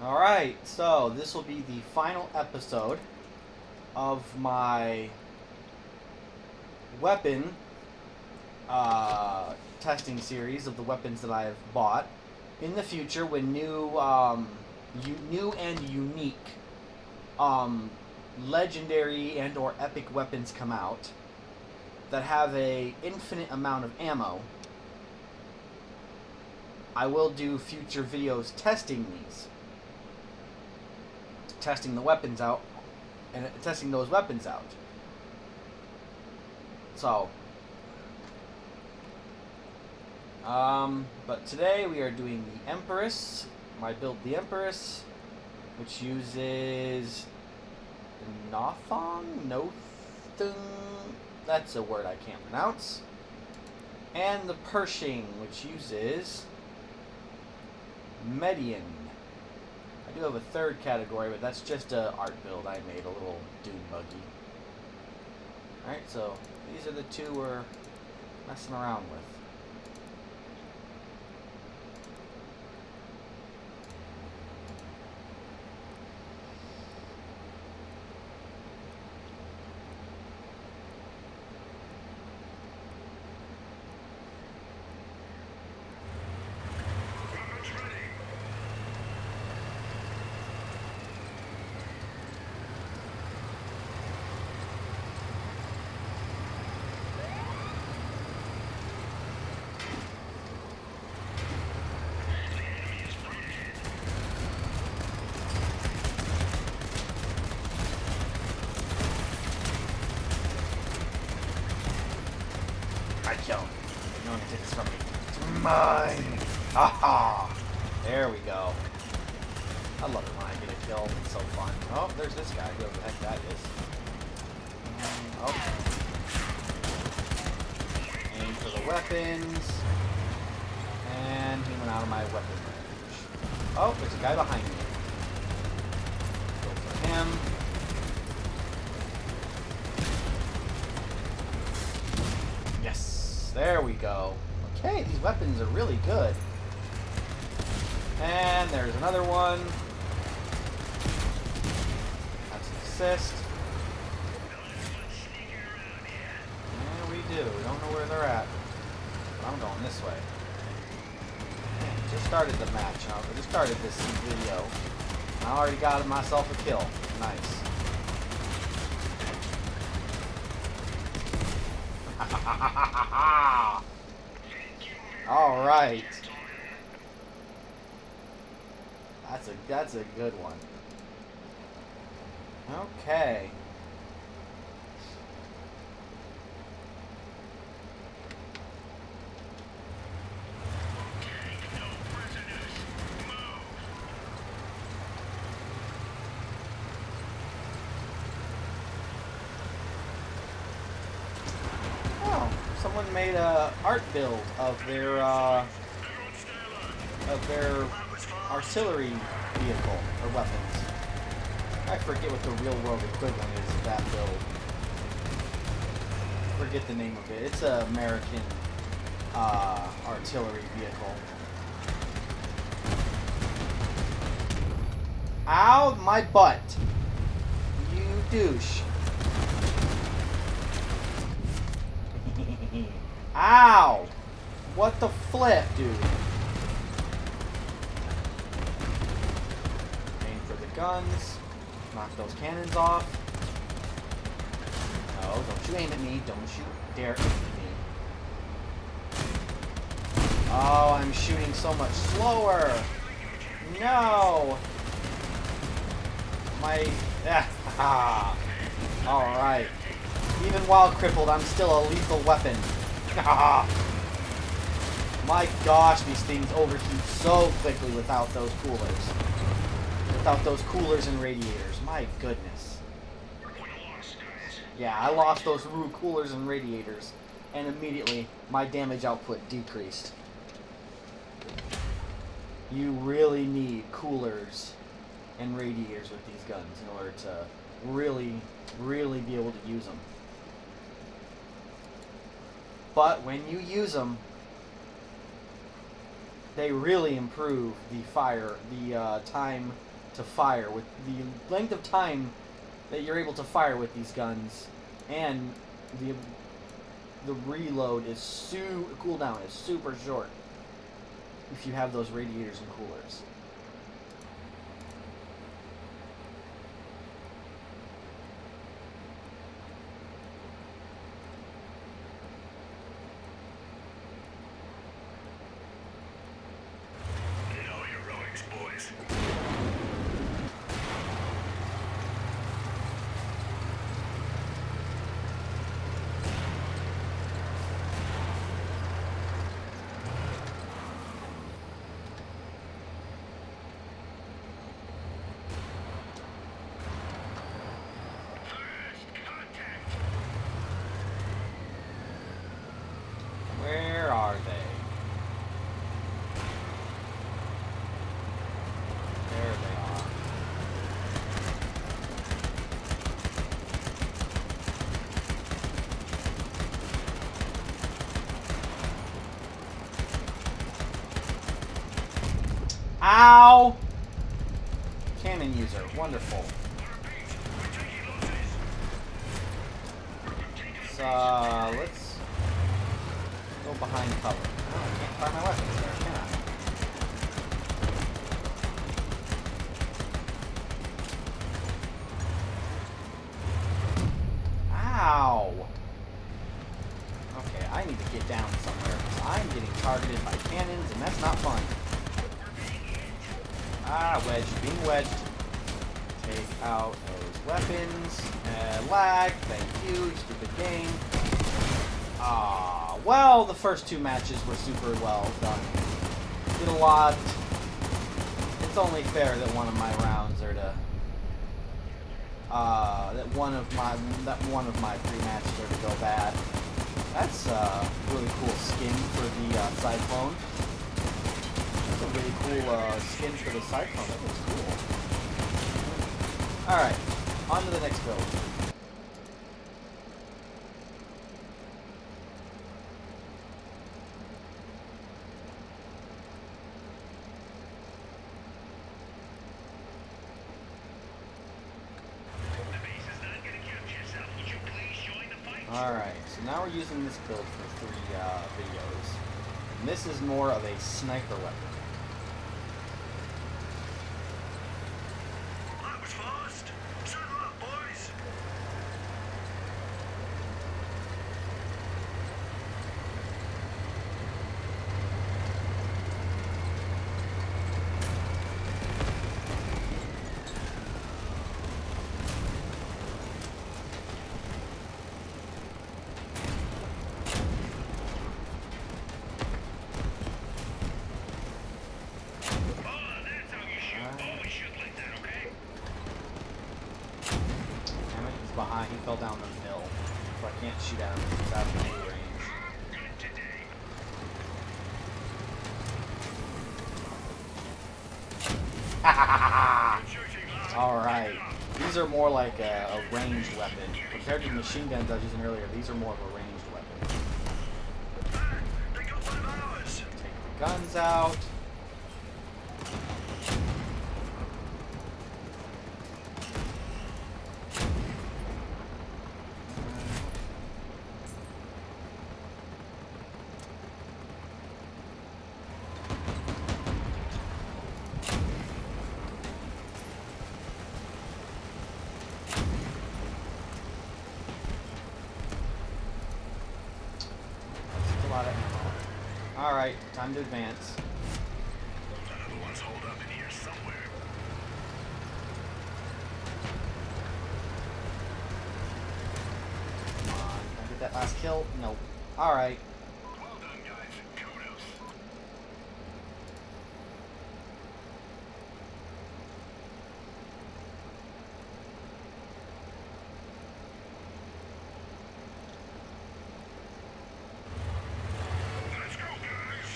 Alright, so this will be the final episode of my weapon testing series of the weapons that I have bought. In the future, when new and unique legendary and or epic weapons come out that have a infinite amount of ammo, I will do future videos testing these. Testing the weapons out and testing those weapons out. So, but today we are doing the Empress. I built the Empress, which uses Nothung, that's a word I can't pronounce, and the Pershing, which uses Median. I do have a third category, but that's just a art build I made, a little dune buggy. Alright, so these are the two we're messing around with. I killed him. No one can take this from me. It's mine! Haha! There we go. I love it when I get a kill. It's so fun. Oh, there's this guy. Whoever the heck that is. Oh. Aim for the weapons. And he went out of my weapon range. Oh, there's a guy behind me. Go for him. Yes! There we go. Okay, these weapons are really good. And there's another one. That's an assist. Yeah, we do. We don't know where they're at. But I'm going this way. Man, just started the match. I just started this video. I already got myself a kill. Nice. All right. That's a good one. Okay. Oh, someone made a art build of their artillery vehicle or weapons. I forget what the real world equivalent is of that build. Forget the name of it. It's an American artillery vehicle. Ow, my butt. You douche. Ow! What the flip, dude? Aim for the guns. Knock those cannons off. No, don't you aim at me. Don't you dare aim at me. Oh, I'm shooting so much slower. No! My... Ah. Alright. Even while crippled, I'm still a lethal weapon. My gosh, these things overheat so quickly without those coolers. Without those coolers and radiators. My goodness. Yeah, I lost those coolers and radiators. And immediately, my damage output decreased. You really need coolers and radiators with these guns in order to really be able to use them. But when you use them, they really improve the time to fire, with the length of time that you're able to fire with these guns, and the reload is cooldown is super short if you have those radiators and coolers. Where are they? There they are. Ow! Cannon user. Wonderful. Let's go behind cover. Oh, I can't find my weapons there, can I? Ow! Okay, I need to get down somewhere, because I'm getting targeted by cannons, and that's not fun. Ah, wedged. Being wedged. Take out those weapons. Lag. Thank you, stupid game. Ah, well, the first two matches were super well done. Did a lot. It's only fair that one of my rounds are to that one of my 3 matches are to go bad. That's a really cool skin for the Cyclone. That's a really cool skin for the Cyclone. That looks cool. Alright, on to the next build. Alright, so now we're using this build for 3 videos. And this is more of a sniper weapon. That was fast. Settle up, boys. Behind, he fell down the hill, so I can't shoot at him because he's out of melee range. Alright, these are more like a ranged weapon. Compared to the machine guns I was using earlier, these are more of a ranged weapon. Take the guns out. Alright, time to advance. Another one's holed up in here somewhere. Come on, can I get that last kill? Nope. Alright. Well done, guys. Kudos. Let's go, guys.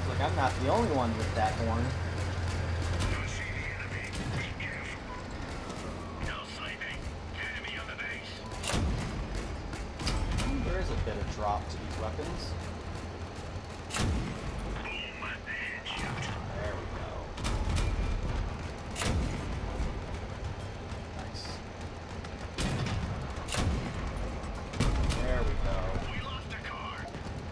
Look, I'm not the only one with that horn. Don't see the enemy. Be careful. No sniping. Enemy on the base. each of these weapons. There we go. Nice. There we go.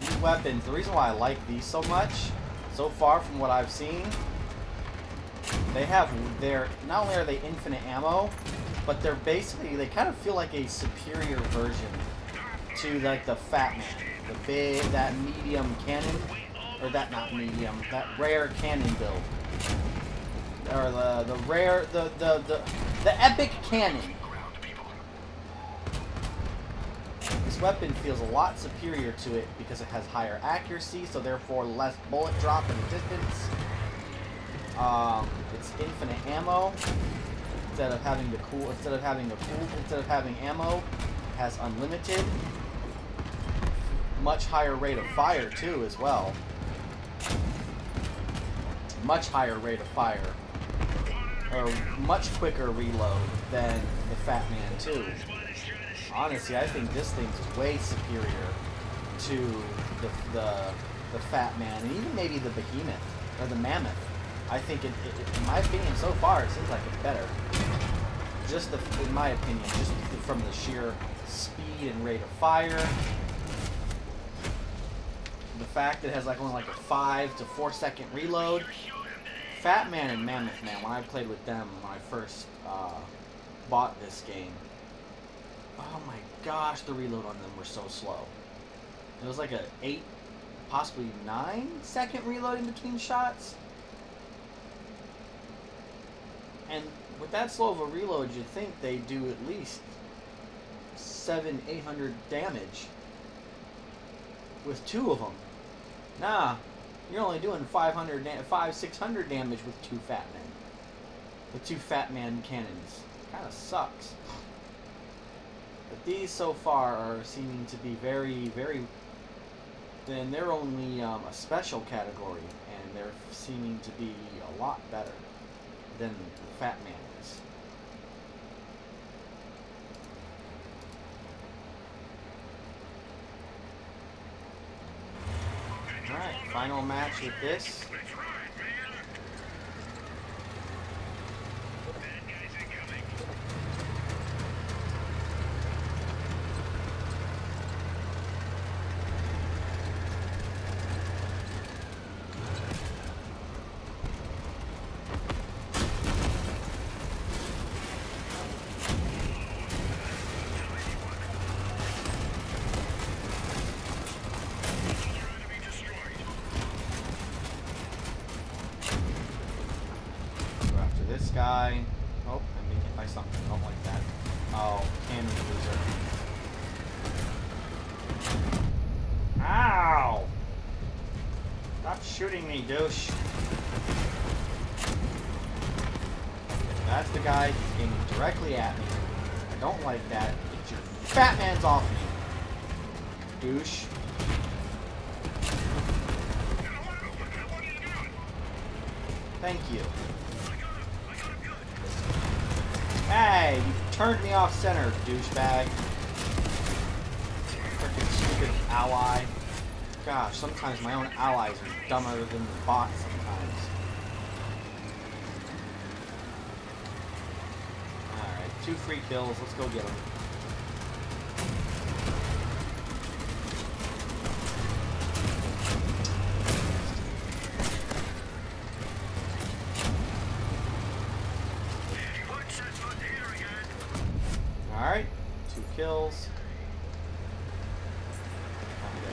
These weapons, the reason why I like these so much, so far from what I've seen, they have their, not only are they infinite ammo, but they're basically, they kind of feel like a superior version to like the Fat Man, the big, that medium cannon, or that not medium, that rare cannon build, or the rare, the epic cannon. This weapon feels a lot superior to it because it has higher accuracy, so therefore less bullet drop in the distance. It's infinite ammo. Instead of having ammo, it has unlimited. Much higher rate of fire too, as well. Much higher rate of fire, or much quicker reload than the Fat Man 2. Honestly, I think this thing's way superior to the Fat Man, and even maybe the Behemoth or the Mammoth. I think, in my opinion, so far, it seems like it's better. Just in my opinion, just from the sheer speed and rate of fire. The fact that it has only like a 5 to 4 second reload. Fat Man and Mammoth Man, when I played with them when I first bought this game, oh my gosh, the reload on them were so slow. It was like a 8, possibly 9 second reload in between shots. And with that slow of a reload, you'd think they do at least 700-800 damage with 2 of them. Nah, you're only doing 500-600 damage with 2 Fat Men. With 2 Fat Man cannons. Kind of sucks. But these so far are seeming to be very, very. Then they're only a special category, and they're seeming to be a lot better than the Fat Man is. Alright, final match with this. Guy. Oh, I'm being hit by something. I don't like that. Oh, cannon loser. Ow! Stop shooting me, douche. That's the guy. He's aiming directly at me. I don't like that. Get your Fat Man's off me, douche. Thank you. Hey, you turned me off center, douchebag. Freaking stupid ally. Gosh, sometimes my own allies are dumber than the bots sometimes. Alright, 2 free kills. Let's go get them. Alright, 2 kills.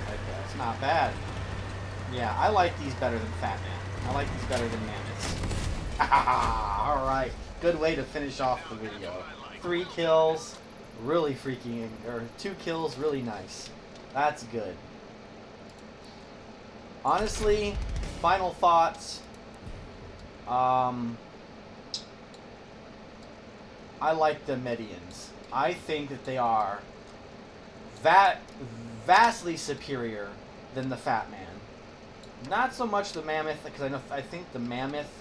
That's not bad. Yeah, I like these better than Fat Man. I like these better than Mammoths. Alright, good way to finish off the video. 3 kills, really freaking, or 2 kills, really nice. That's good. Honestly, final thoughts. I like the Medians. I think that they are vastly superior than the Fat Man. Not so much the Mammoth, because I think the Mammoth,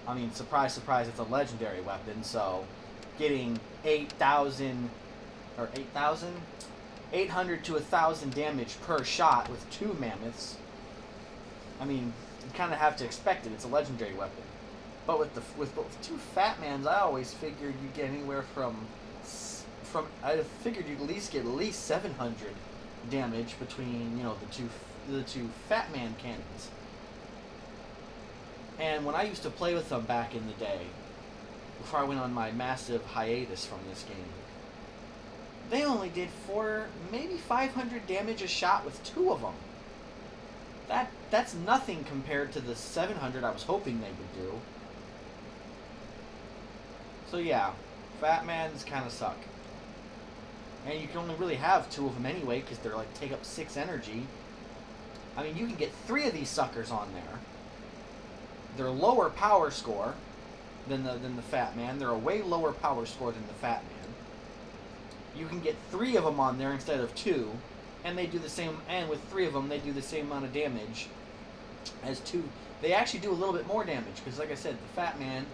I mean, surprise, surprise, it's a legendary weapon, so getting 8,000, or 8,000? 800 to 1,000 damage per shot with 2 mammoths. I mean, you kind of have to expect it. It's a legendary weapon. But with 2 fat mans, I always figured you'd get anywhere from I figured you'd at least 700 damage between, you know, the two fat man cannons. And when I used to play with them back in the day, before I went on my massive hiatus from this game, they only did maybe 500 damage a shot with 2 of them. That's nothing compared to the 700 I was hoping they would do. So yeah, fat mans kind of suck. And you can only really have 2 of them anyway, because they're like take up 6 energy. I mean, you can get 3 of these suckers on there. They're lower power score than the fat man. They're a way lower power score than the fat man. You can get 3 of them on there instead of 2, and they do the same. And with 3 of them, they do the same amount of damage as 2. They actually do a little bit more damage because, like I said, the fat man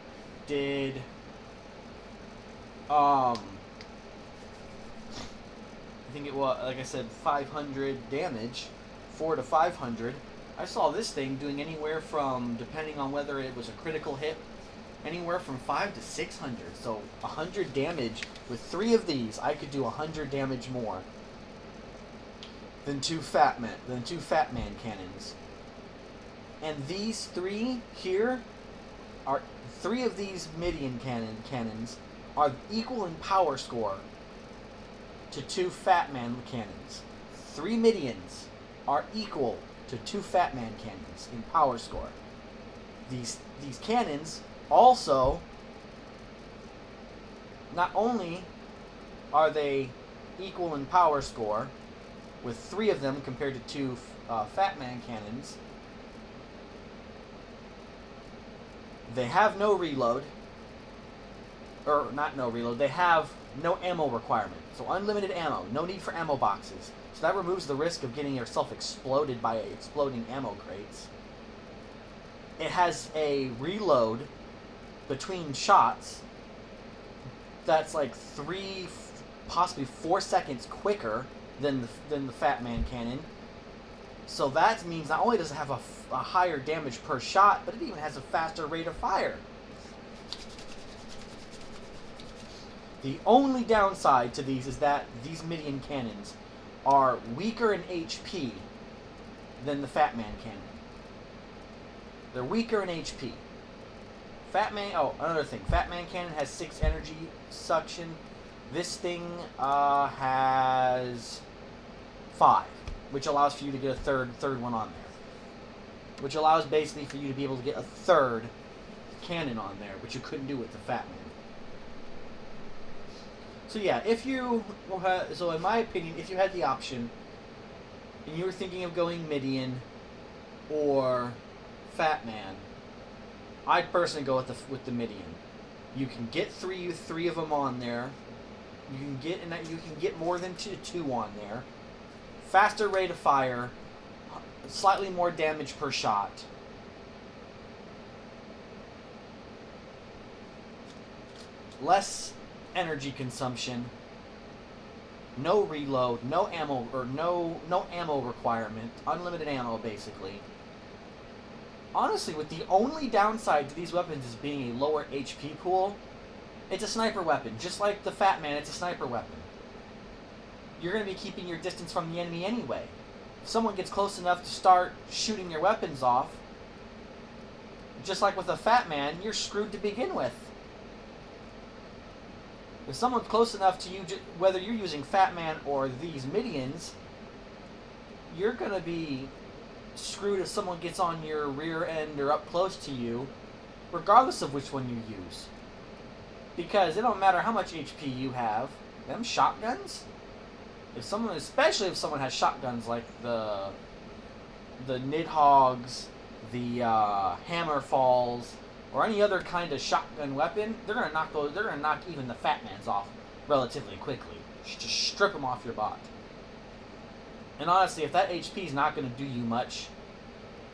did. I think it was, like I said, 500 damage, 4 to 500. I saw this thing doing anywhere from, depending on whether it was a critical hit, anywhere from 5 to 600. So 100 damage with 3 of these, I could do 100 damage more than two fat man cannons. And these 3 here are 3 of these Midian cannons are equal in power score to 2 fat man cannons. 3 Midians are equal to 2 fat man cannons in power score. These cannons also, not only are they equal in power score with 3 of them compared to 2 fat man cannons, they have no reload. Or not no reload, they have no ammo requirement. So unlimited ammo, no need for ammo boxes. So that removes the risk of getting yourself exploded by exploding ammo crates. It has a reload between shots that's like 3, possibly 4 seconds quicker than the Fat Man cannon. So that means not only does it have a higher damage per shot, but it even has a faster rate of fire. The only downside to these is that these Midian cannons are weaker in HP than the Fat Man cannon. They're weaker in HP. Another thing. Fat Man cannon has 6 energy suction. This thing has 5, which allows for you to get a third one on there. Which allows basically for you to be able to get a 3rd cannon on there, which you couldn't do with the Fat Man. So yeah, so in my opinion, if you had the option, and you were thinking of going Midian or Fat Man, I'd personally go with the Midian. You can get three of them on there. You can get more than two on there. Faster rate of fire, slightly more damage per shot. Less energy consumption, no reload, no ammo requirement, unlimited ammo basically. Honestly, with the only downside to these weapons is being a lower HP pool, it's a sniper weapon. Just like the Fat Man, it's a sniper weapon. You're going to be keeping your distance from the enemy anyway. If someone gets close enough to start shooting your weapons off, just like with a Fat Man, you're screwed to begin with. If someone's close enough to you, whether you're using Fat Man or these Midians, you're going to be screwed if someone gets on your rear end or up close to you, regardless of which one you use. Because it don't matter how much HP you have, them shotguns, especially if someone has shotguns like the Nidhogg's, the Hammerfalls, or any other kind of shotgun weapon, they're gonna knock even the Fat Mans off relatively quickly. Just strip them off your bot. And honestly, if that HP is not gonna do you much,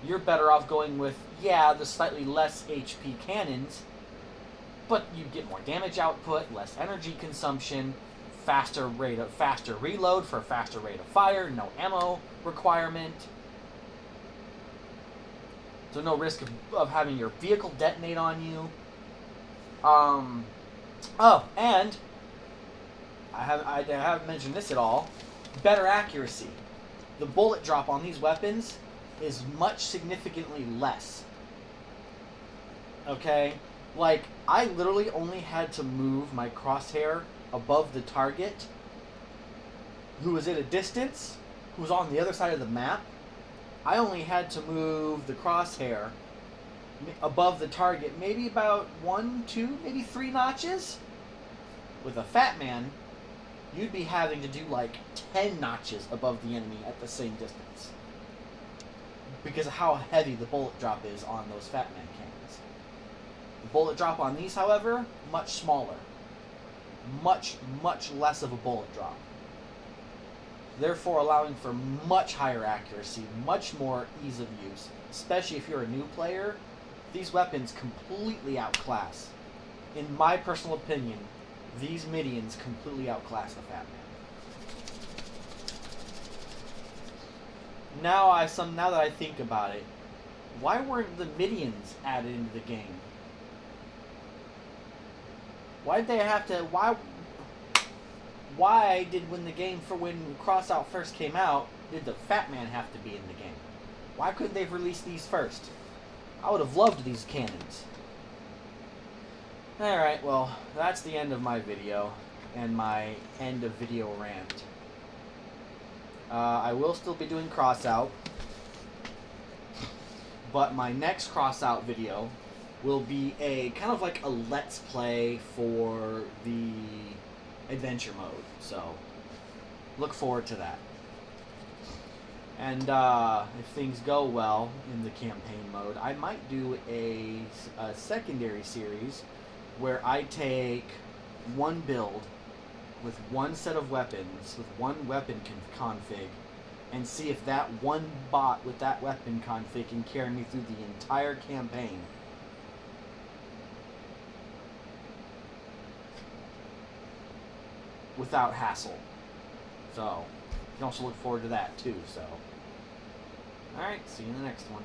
you're better off going with, the slightly less HP cannons, but you get more damage output, less energy consumption, faster reload for a faster rate of fire, no ammo requirement. So no risk of having your vehicle detonate on you. Oh, and I haven't mentioned this at all. Better accuracy. The bullet drop on these weapons is much significantly less. Okay? Like, I literally only had to move my crosshair above the target, who was at a distance, who was on the other side of the map. I only had to move the crosshair above the target maybe about 1, 2, maybe 3 notches. With a Fat Man, you'd be having to do like 10 notches above the enemy at the same distance. Because of how heavy the bullet drop is on those Fat Man cannons. The bullet drop on these, however, much smaller. Much, much less of a bullet drop. Therefore allowing for much higher accuracy, much more ease of use. Especially if you're a new player, these weapons completely outclass. In my personal opinion, these Midians completely outclass the Fat Man. Now that I think about it, why weren't the Midians added into the game? Why'd they have to? Why did when Crossout first came out, did the Fat Man have to be in the game? Why couldn't they release these first? I would have loved these cannons. Alright, well, that's the end of my video, and my end of video rant. I will still be doing Crossout, but my next Crossout video will be a kind of like a Let's Play for the adventure mode, so look forward to that. And if things go well in the campaign mode, I might do a secondary series where I take one build with one set of weapons, with one weapon config, and see if that one bot with that weapon config can carry me through the entire campaign. Without hassle. So, you can also look forward to that too, so. Alright, see you in the next one.